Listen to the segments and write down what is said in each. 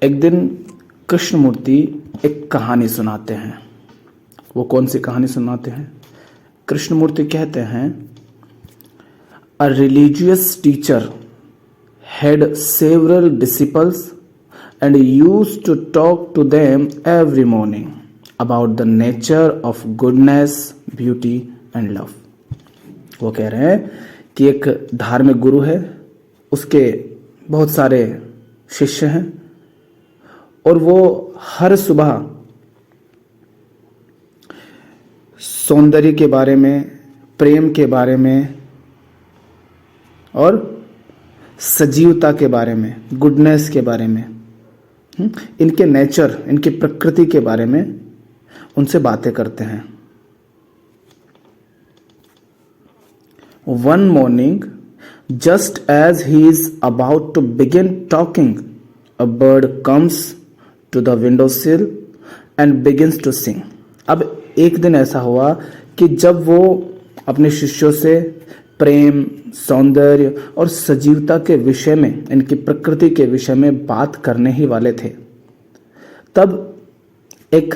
एक दिन कृष्णमूर्ति एक कहानी सुनाते हैं। वो कौन सी कहानी सुनाते हैं? कृष्णमूर्ति कहते हैं, a religious teacher had several disciples and used to talk to them every morning about the nature of goodness, beauty and love. वो कह रहे हैं कि एक धार्मिक गुरु है, उसके बहुत सारे शिष्य हैं और वो हर सुबह सौंदर्य के बारे में, प्रेम के बारे में और सजीवता के बारे में, गुडनेस के बारे में, इनके नेचर, इनकी प्रकृति के बारे में उनसे बातें करते हैं। One morning, just as he is about to begin talking, a bird comes to the window sill and begins to sing. अब एक दिन ऐसा हुआ कि जब वो अपने शिष्यों से प्रेम, सौंदर्य और सजीवता के विषय में, इनकी प्रकृति के विषय में बात करने ही वाले थे, तब एक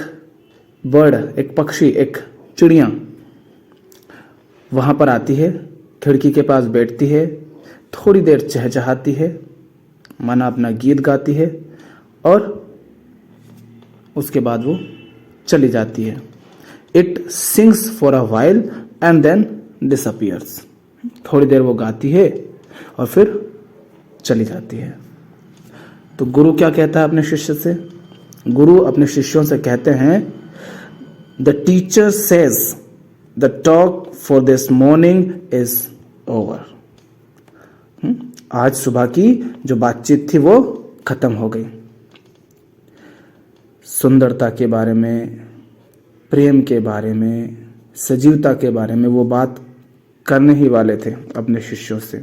बर्ड, एक पक्षी, एक चिड़िया वहां पर आती है, खिड़की के पास बैठती है, थोड़ी देर चहचहाती है, माना अपना गीत गाती है और उसके बाद वो चली जाती है। It sings for a while and then disappears. थोड़ी देर वो गाती है और फिर चली जाती है। तो गुरु क्या कहता है अपने शिष्य से? गुरु अपने शिष्यों से कहते हैं, the teacher says the talk for this morning is over. आज सुबह की जो बातचीत थी वो खत्म हो गई। सुंदरता के बारे में, प्रेम के बारे में, सजीवता के बारे में वो बात करने ही वाले थे अपने शिष्यों से।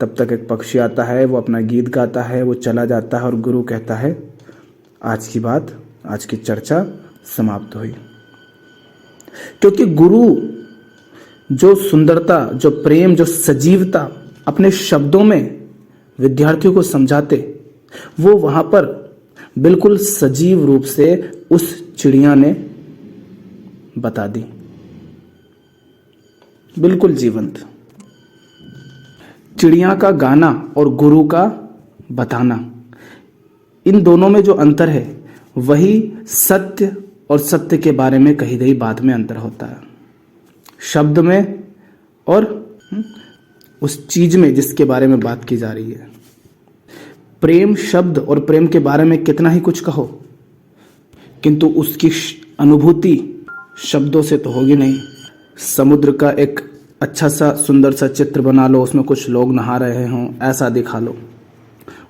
तब तक एक पक्षी आता है, वो अपना गीत गाता है, वो चला जाता है और गुरु कहता है, आज की बात, आज की चर्चा समाप्त हुई। क्योंकि गुरु जो सुंदरता, जो प्रेम, जो सजीवता अपने शब्दों में विद्यार्थियों को समझाते, वो वहां पर बिल्कुल सजीव रूप से उस चिड़िया ने बता दी, बिल्कुल जीवंत। चिड़िया का गाना और गुरु का बताना, इन दोनों में जो अंतर है वही सत्य और सत्य के बारे में कही गई बात में अंतर होता है। शब्द में और उस चीज में जिसके बारे में बात की जा रही है। प्रेम शब्द और प्रेम के बारे में कितना ही कुछ कहो, किंतु उसकी अनुभूति शब्दों से तो होगी नहीं। समुद्र का एक अच्छा सा सुंदर सा चित्र बना लो, उसमें कुछ लोग नहा रहे हों, ऐसा दिखा लो,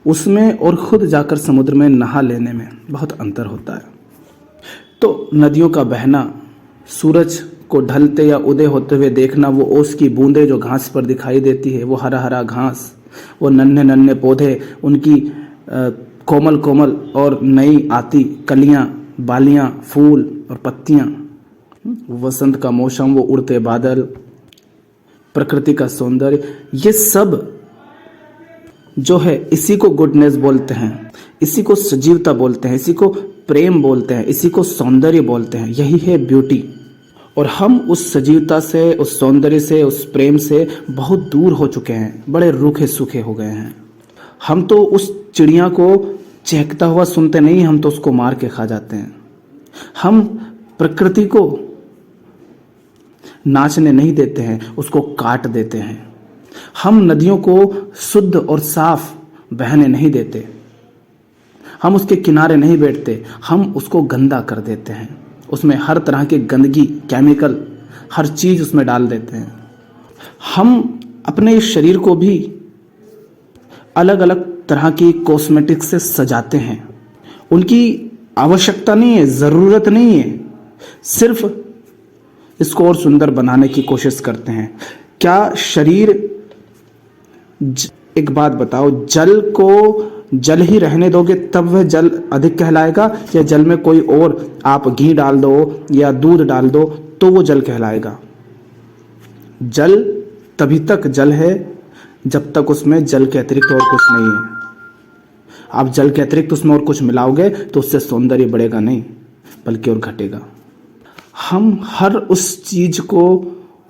उसमें और खुद जाकर समुद्र में नहा लेने में बहुत अंतर होता है। तो नदियों का बहना, सूरज को ढलते या उदय होते हुए देखना, वो ओस की बूंदें जो घास पर दिखाई देती है, वो हरा हरा घास, वो नन्हे नन्हे पौधे, उनकी कोमल कोमल और नई आती कलियां, बालियां, फूल और पत्तियां, वसंत का मौसम, वो उड़ते बादल, प्रकृति का सौंदर्य, ये सब जो है इसी को गुडनेस बोलते हैं, इसी को सजीवता बोलते हैं, इसी को प्रेम बोलते हैं, इसी को सौंदर्य बोलते हैं। यही है ब्यूटी। और हम उस सजीवता से, उस सौंदर्य से, उस प्रेम से बहुत दूर हो चुके हैं, बड़े रूखे सूखे हो गए हैं। हम तो उस चिड़िया को चहकता हुआ सुनते नहीं, हम तो उसको मार के खा जाते हैं। हम प्रकृति को नाचने नहीं देते हैं, उसको काट देते हैं। हम नदियों को शुद्ध और साफ बहने नहीं देते, हम उसके किनारे नहीं बैठते, हम उसको गंदा कर देते हैं। उसमें हर तरह की गंदगी, केमिकल, हर चीज उसमें डाल देते हैं। हम अपने शरीर को भी अलग अलग तरह की कॉस्मेटिक्स से सजाते हैं। उनकी आवश्यकता नहीं है, जरूरत नहीं है, सिर्फ इसको और सुंदर बनाने की कोशिश करते हैं। क्या शरीर, एक बात बताओ, जल को जल ही रहने दोगे तब वह जल अधिक कहलाएगा, या जल में कोई और आप घी डाल दो या दूध डाल दो तो वो जल कहलाएगा? जल तभी तक जल है जब तक उसमें जल के अतिरिक्त और कुछ नहीं है। आप जल के अतिरिक्त उसमें और कुछ मिलाओगे तो उससे सौंदर्य बढ़ेगा नहीं, बल्कि और घटेगा। हम हर उस चीज को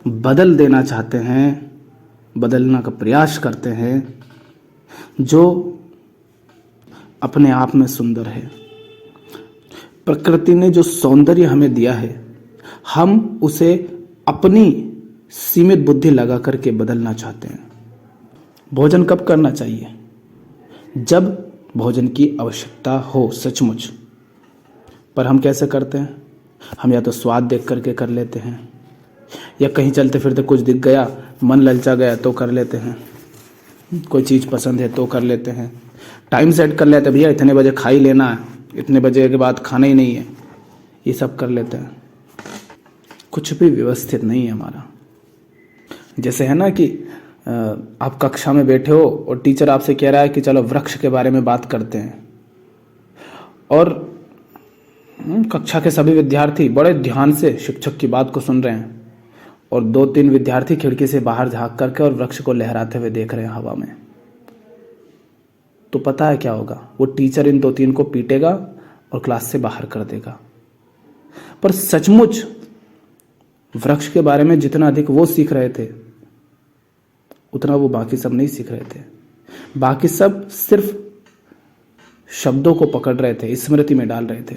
बदल देना चाहते हैं, बदलने का प्रयास करते हैं जो अपने आप में सुंदर है। प्रकृति ने जो सौंदर्य हमें दिया है, हम उसे अपनी सीमित बुद्धि लगा करके बदलना चाहते हैं। भोजन कब करना चाहिए? जब भोजन की आवश्यकता हो सचमुच। पर हम कैसे करते हैं? हम या तो स्वाद देख करके कर लेते हैं, या कहीं चलते फिरते कुछ दिख गया, मन ललचा गया तो कर लेते हैं, कोई चीज़ पसंद है तो कर लेते हैं, टाइम सेट कर लेते हैं, भैया इतने बजे खा ही लेना है, इतने बजे के बाद खाना ही नहीं है, ये सब कर लेते हैं। कुछ भी व्यवस्थित नहीं है हमारा। जैसे है ना कि आप कक्षा में बैठे हो और टीचर आपसे कह रहा है कि चलो वृक्ष के बारे में बात करते हैं, और कक्षा के सभी विद्यार्थी बड़े ध्यान से शिक्षक की बात को सुन रहे हैं, और 2-3 विद्यार्थी खिड़की से बाहर झांक करके और वृक्ष को लहराते हुए देख रहे हैं हवा में। तो पता है क्या होगा? वो टीचर इन 2-3 को पीटेगा और क्लास से बाहर कर देगा। पर सचमुच वृक्ष के बारे में जितना अधिक वो सीख रहे थे, उतना वो बाकी सब नहीं सीख रहे थे। बाकी सब सिर्फ शब्दों को पकड़ रहे थे, स्मृति में डाल रहे थे,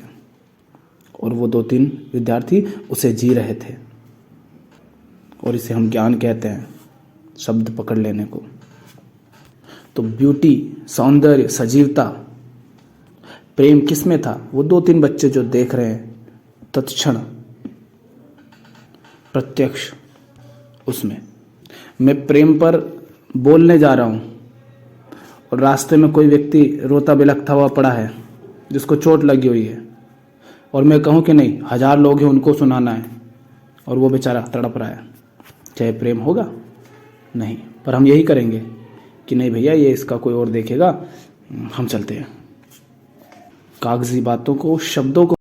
और वो 2-3 विद्यार्थी उसे जी रहे थे। और इसे हम ज्ञान कहते हैं, शब्द पकड़ लेने को। तो ब्यूटी, सौंदर्य, सजीवता, प्रेम किस में था? वो 2-3 बच्चे जो देख रहे हैं तत्क्षण प्रत्यक्ष उसमें। मैं प्रेम पर बोलने जा रहा हूं और रास्ते में कोई व्यक्ति रोता बिलखता हुआ पड़ा है, जिसको चोट लगी हुई है, और मैं कहूं कि नहीं 1000 लोग हैं उनको सुनाना है, और वो बेचारा तड़प रहा है, चाहे प्रेम होगा? नहीं। पर हम यही करेंगे कि नहीं भैया ये इसका कोई और देखेगा, हम चलते हैं। कागजी बातों को, शब्दों को